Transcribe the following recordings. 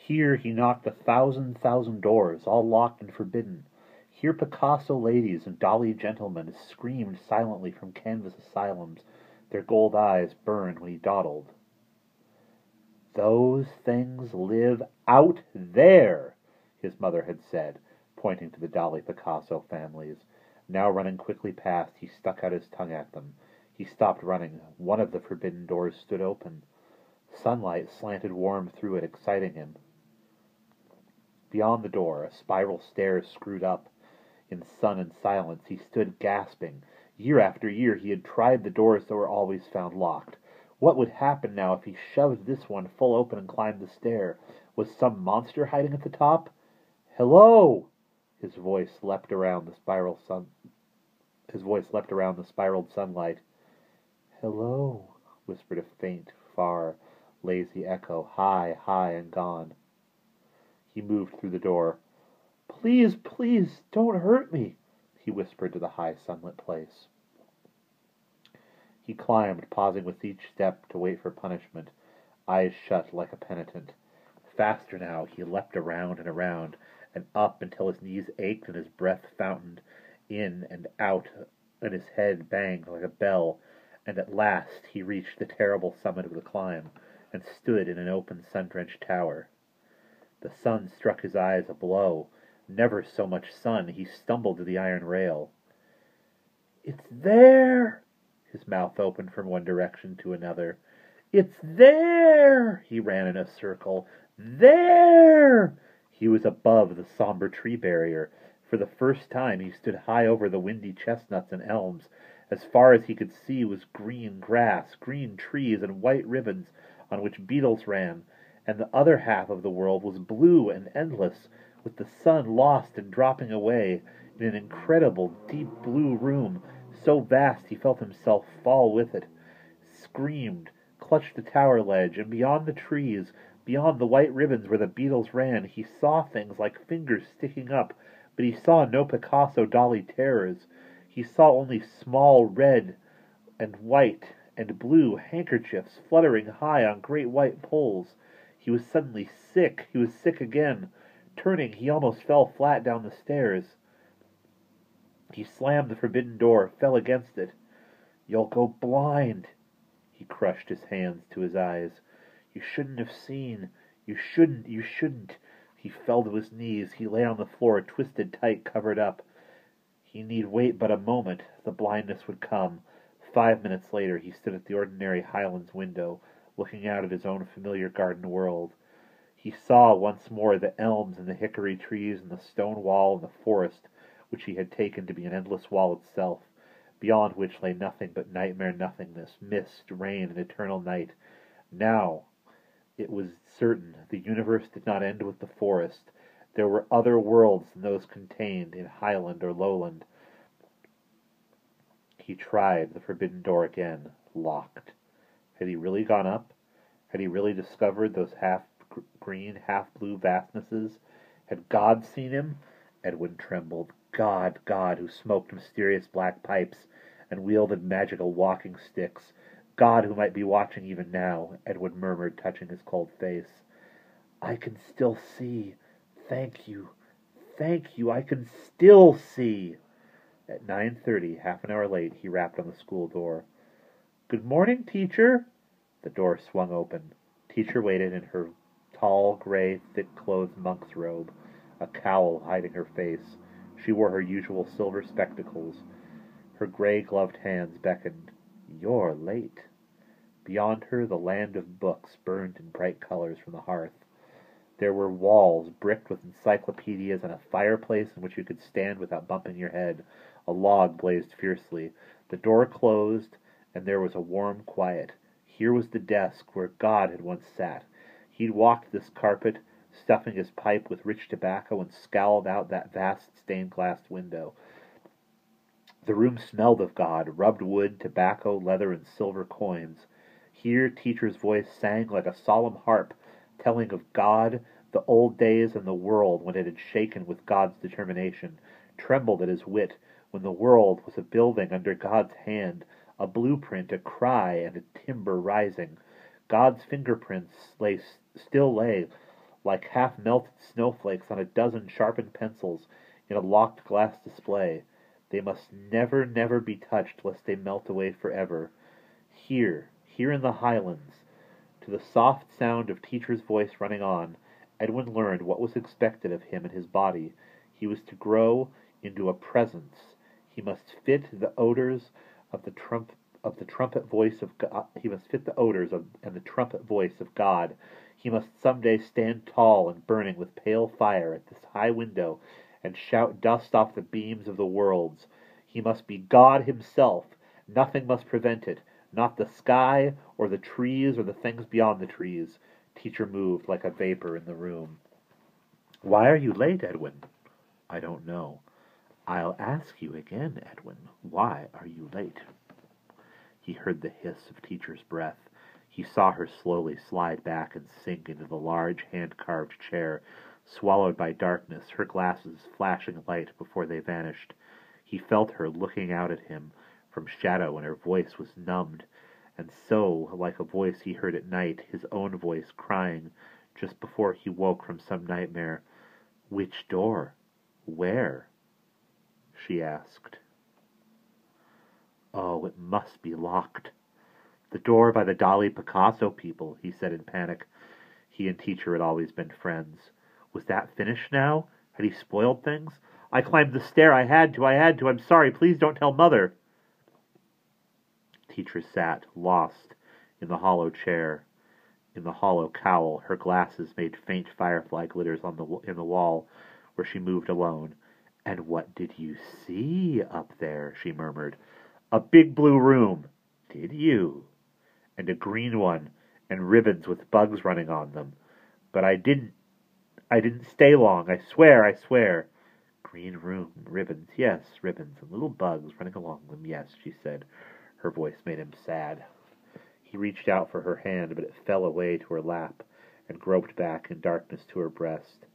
Here he knocked 1,000 doors, all locked and forbidden. Here Picasso ladies and Dali gentlemen screamed silently from canvas asylums. Their gold eyes burned when he dawdled. "Those things live out there," his mother had said, pointing to the Dali Picasso families. Now running quickly past, he stuck out his tongue at them. He stopped running. One of the forbidden doors stood open. Sunlight slanted warm through it, exciting him. Beyond the door, a spiral stair screwed up. In sun and silence, he stood gasping. Year after year, he had tried the doors that were always found locked. What would happen now if he shoved this one full open and climbed the stair? Was some monster hiding at the top? "Hello!" His voice leapt around the spiraled sunlight. "Hello," whispered a faint, far, lazy echo, high, high and gone. He moved through the door. "Please, please, don't hurt me," he whispered to the high sunlit place. He climbed, pausing with each step to wait for punishment, eyes shut like a penitent. Faster now, he leapt around and up until his knees ached and his breath fountained in and out and his head banged like a bell, and at last he reached the terrible summit of the climb and stood in an open sun-drenched tower. The sun struck his eyes a blow. Never so much sun. He stumbled to the iron rail. "It's there!" His mouth opened from one direction to another. "It's there!" He ran in a circle. "There!" He was above the somber tree barrier. For the first time he stood high over the windy chestnuts and elms. As far as he could see was green grass, green trees, and white ribbons on which beetles ran, and the other half of the world was blue and endless, with the sun lost and dropping away in an incredible deep blue room, so vast he felt himself fall with it, screamed, clutched the tower ledge, and beyond the trees, beyond the white ribbons where the beetles ran, he saw things like fingers sticking up, but he saw no Picasso Dali terrors. He saw only small red and white and blue handkerchiefs fluttering high on great white poles. He was suddenly sick. He was sick again. Turning, he almost fell flat down the stairs. He slammed the forbidden door, fell against it. "You'll go blind." He crushed his hands to his eyes. "You shouldn't have seen. You shouldn't. He fell to his knees. He lay on the floor, twisted tight, covered up. He need wait but a moment. The blindness would come. 5 minutes later, he stood at the ordinary Highlands window, looking out at his own familiar garden world. He saw once more the elms and the hickory trees and the stone wall and the forest, which he had taken to be an endless wall itself, beyond which lay nothing but nightmare nothingness, mist, rain, and eternal night. Now, it was certain, the universe did not end with the forest. There were other worlds than those contained in Highland or Lowland. He tried the forbidden door again, locked. Had he really gone up? Had he really discovered those half-green, half-blue vastnesses? Had God seen him? Edwin trembled. God, who smoked mysterious black pipes and wielded magical walking sticks. God, who might be watching even now, Edwin murmured, touching his cold face. "I can still see. Thank you, I can still see." At 9:30, half an hour late, he rapped on the school door. "Good morning, teacher." The door swung open. Teacher waited in her tall, gray, thick-clothed monk's robe, a cowl hiding her face. She wore her usual silver spectacles. Her gray-gloved hands beckoned. "You're late." Beyond her, the land of books burned in bright colors from the hearth. There were walls bricked with encyclopedias and a fireplace in which you could stand without bumping your head. A log blazed fiercely. The door closed, and there was a warm quiet. Here was the desk where God had once sat. He'd walked this carpet, stuffing his pipe with rich tobacco, and scowled out that vast stained-glass window. The room smelled of God, rubbed wood, tobacco, leather, and silver coins. Here teacher's voice sang like a solemn harp, telling of God, the old days, and the world when it had shaken with God's determination, trembled at his wit, when the world was a building under God's hand, a blueprint, a cry, and a timber rising. God's fingerprints still lay, like half-melted snowflakes on a dozen sharpened pencils in a locked glass display. They must never, never be touched lest they melt away forever. Here in the Highlands, to the soft sound of teacher's voice running on, Edwin learned what was expected of him and his body. He was to grow into a presence. He must fit the odors of the trumpet voice of God. He must fit the odors and the trumpet voice of God. He must someday stand tall and burning with pale fire at this high window and shout dust off the beams of the worlds. He must be God himself. Nothing must prevent it. Not the sky, or the trees, or the things beyond the trees. Teacher moved like a vapor in the room. "Why are you late, Edwin?" "I don't know." "I'll ask you again, Edwin. Why are you late?" He heard the hiss of teacher's breath. He saw her slowly slide back and sink into the large hand-carved chair, swallowed by darkness, her glasses flashing light before they vanished. He felt her looking out at him from shadow, and her voice was numbed, and so, like a voice he heard at night, his own voice crying just before he woke from some nightmare. "Which door? Where?" she asked. "Oh, it must be locked." "The door by the Dali Picasso people," he said in panic. He and teacher had always been friends. Was that finished now? Had he spoiled things? "I climbed the stair. I had to. I'm sorry. Please don't tell Mother." Teacher sat, lost, in the hollow chair, in the hollow cowl. Her glasses made faint firefly glitters in the wall where she moved alone. "And what did you see up there?" she murmured. "A big blue room." "Did you?" "And a green one, and ribbons with bugs running on them. But I didn't stay long. I swear. "Green room, ribbons, yes, ribbons, and little bugs running along them, yes," she said. Her voice made him sad. He reached out for her hand, but it fell away to her lap and groped back in darkness to her breast.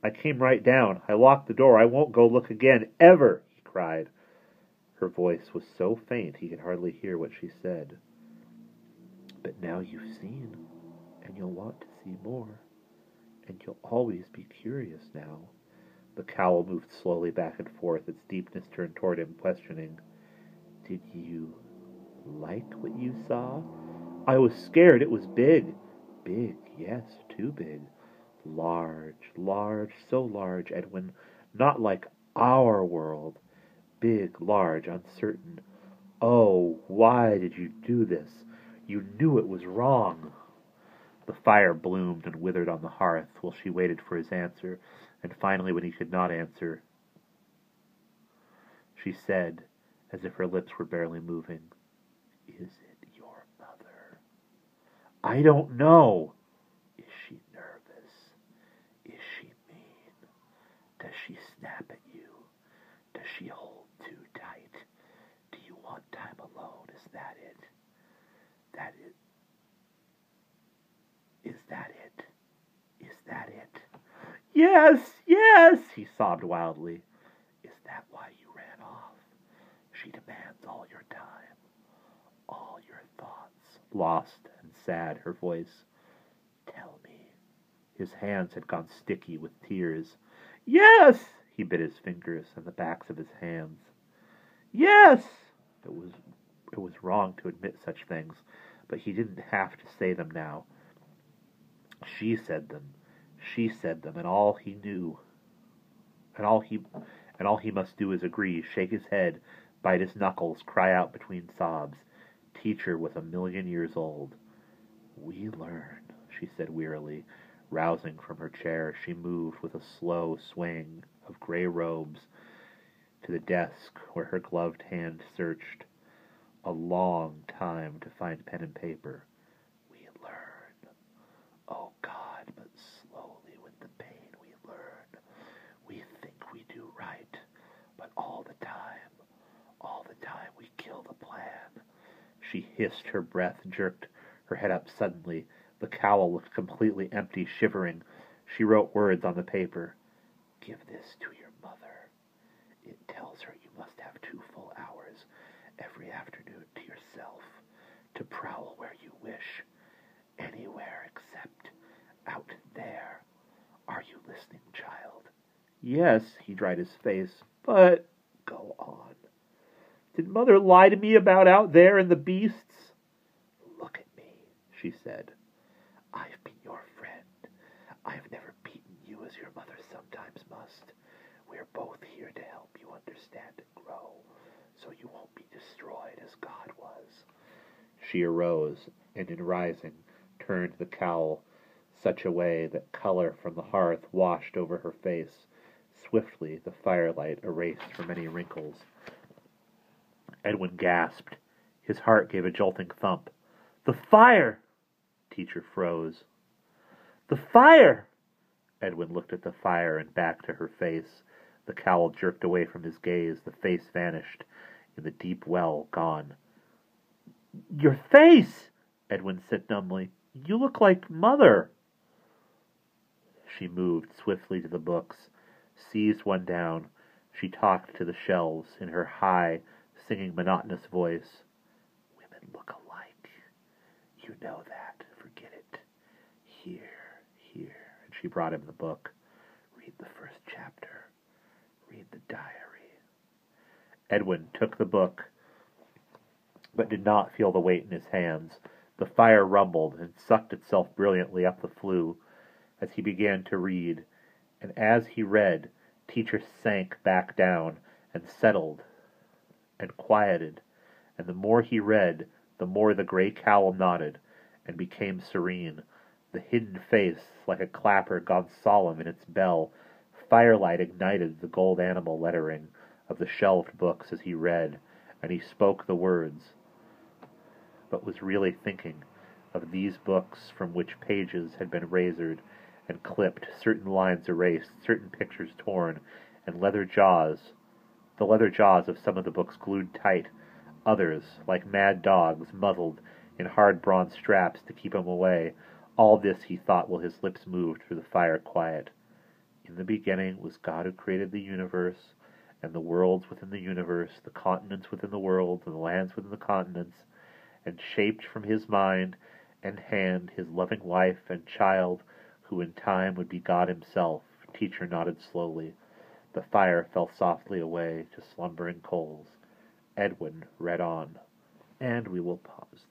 "I came right down. I locked the door. I won't go look again, ever," he cried. Her voice was so faint he could hardly hear what she said. "But now you've seen, and you'll want to see more, and you'll always be curious now." The cowl moved slowly back and forth, its deepness turned toward him, questioning. "Did you like what you saw?" "I was scared. It was big." "Big, yes, too big. Large, so large, Edwin. Not like our world. Big, large, uncertain. Oh, why did you do this? You knew it was wrong." The fire bloomed and withered on the hearth while she waited for his answer, and finally, when he could not answer, she said, as if her lips were barely moving, "Is it your mother?" "I don't know." "Is she nervous? Is she mean? Does she snap at you? Does she hold too tight? Do you want time alone? Is that it? Is that it? Yes, he sobbed wildly. "Is that why you ran off? She demands all your time, all your thoughts." Lost and sad, her voice. "Tell me." His hands had gone sticky with tears. "Yes!" He bit his fingers and the backs of his hands. "Yes!" It was wrong to admit such things, but he didn't have to say them now. She said them, and all he knew, and all he must do is agree, shake his head, bite his knuckles, cry out between sobs. Teacher was 1,000,000 years old. "We learn," she said wearily. Rousing from her chair, she moved with a slow swing of gray robes to the desk where her gloved hand searched a long time to find pen and paper. "We learn. Oh God, but slowly with the pain we learn. We think we do right, but all the time we kill the plan." She hissed, her breath jerked her head up suddenly. The cowl looked completely empty, shivering. She wrote words on the paper. "Give this to your mother. It tells her you must have 2 full hours every afternoon to yourself, to prowl where you wish, anywhere except out there Yes, he dried his face, but go on. Did Mother lie to me about out there and the beasts? Look at me, she said. I've been your friend. I've never beaten you as your mother sometimes must. We're both here to help you understand and grow, so you won't be destroyed as God was. She arose, and in rising, turned the cowl such a way that color from the hearth washed over her face. Swiftly the firelight erased from any wrinkles. Edwin gasped. His heart gave a jolting thump. The fire! Teacher froze. The fire! Edwin looked at the fire and back to her face. The cowl jerked away from his gaze. The face vanished. In the deep well, gone. Your face! Edwin said numbly. You look like Mother. She moved swiftly to the books, seized one down. She talked to the shelves in her high, singing monotonous voice. Women look alike. You know that. Forget it. Here. And she brought him the book. Read the first chapter. Read the diary. Edwin took the book, but did not feel the weight in his hands. The fire rumbled and sucked itself brilliantly up the flue as he began to read, and as he read, Teacher sank back down and settled and quieted, and the more he read, the more the gray cowl nodded and became serene. The hidden face, like a clapper gone solemn in its bell, firelight ignited the gold animal lettering of the shelved books as he read, and he spoke the words, but was really thinking of these books from which pages had been razored and clipped, certain lines erased, certain pictures torn, and the leather jaws of some of the books glued tight, others, like mad dogs, muzzled in hard bronze straps to keep him away. All this he thought while his lips moved through the fire quiet. In the beginning was God who created the universe, and the worlds within the universe, the continents within the worlds, and the lands within the continents, and shaped from his mind and hand his loving wife and child, who in time would be God himself. Teacher nodded slowly. The fire fell softly away to slumbering coals. Edwin read on, and we will pause